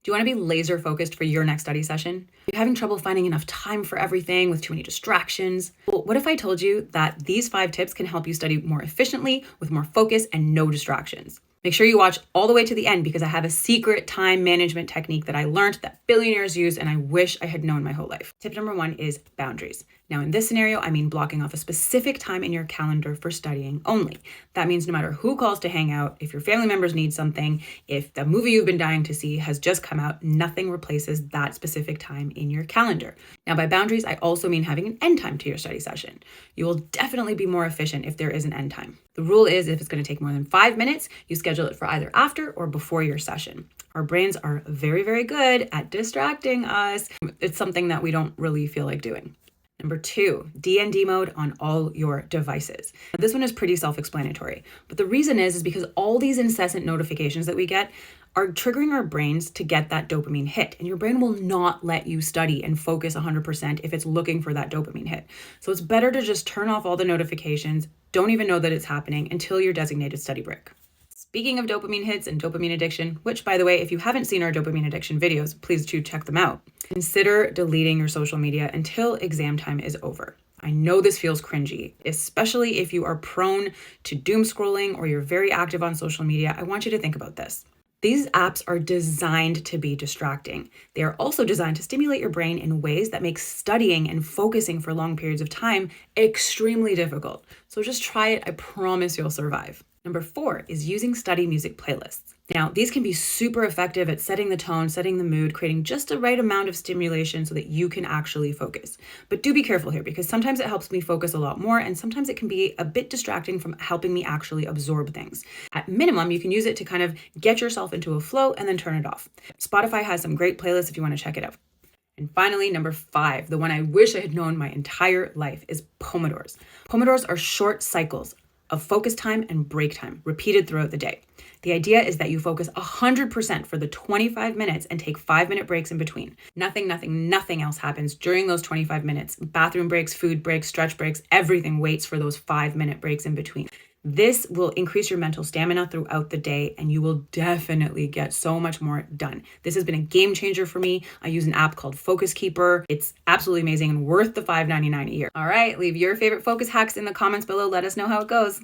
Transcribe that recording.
Do you want to be laser focused for your next study session? Are you having trouble finding enough time for everything with too many distractions? Well, what if I told you that these 5 tips can help you study more efficiently with more focus and no distractions? Make sure you watch all the way to the end because I have a secret time management technique that I learned that billionaires use and I wish I had known my whole life. Tip number 1 is boundaries. Now, in this scenario, I mean blocking off a specific time in your calendar for studying only. That means no matter who calls to hang out, if your family members need something, if the movie you've been dying to see has just come out, nothing replaces that specific time in your calendar. Now, by boundaries, I also mean having an end time to your study session. You will definitely be more efficient if there is an end time. The rule is if it's going to take more than 5 minutes, you schedule it for either after or before your session. Our brains are very, very good at distracting us. It's something that we don't really feel like doing. Number 2, DND mode on all your devices. Now, this one is pretty self-explanatory, but the reason is because all these incessant notifications that we get are triggering our brains to get that dopamine hit, and your brain will not let you study and focus 100% if it's looking for that dopamine hit. So it's better to just turn off all the notifications, don't even know that it's happening until your designated study break. Speaking of dopamine hits and dopamine addiction, which by the way, if you haven't seen our dopamine addiction videos, please do check them out. Consider deleting your social media until exam time is over. I know this feels cringy, especially if you are prone to doom scrolling or you're very active on social media. I want you to think about this. These apps are designed to be distracting. They are also designed to stimulate your brain in ways that make studying and focusing for long periods of time extremely difficult. So just try it. I promise you'll survive. Number 4 is using study music playlists. Now, these can be super effective at setting the tone, setting the mood, creating just the right amount of stimulation so that you can actually focus. But do be careful here because sometimes it helps me focus a lot more and sometimes it can be a bit distracting from helping me actually absorb things. At minimum, you can use it to kind of get yourself into a flow and then turn it off. Spotify has some great playlists if you want to check it out. And finally, number 5, the one I wish I had known my entire life, is Pomodors. Pomodors are short cycles of focus time and break time repeated throughout the day. The idea is that you focus 100% for the 25 minutes and take 5-minute breaks in between. Nothing else happens during those 25 minutes. Bathroom breaks, food breaks, stretch breaks, everything waits for those 5-minute breaks in between. This will increase your mental stamina throughout the day and you will definitely get so much more done. This has been a game changer for me. I use an app called Focus Keeper. It's absolutely amazing and worth the $5.99 a year. All right, leave your favorite focus hacks in the comments below. Let us know how it goes.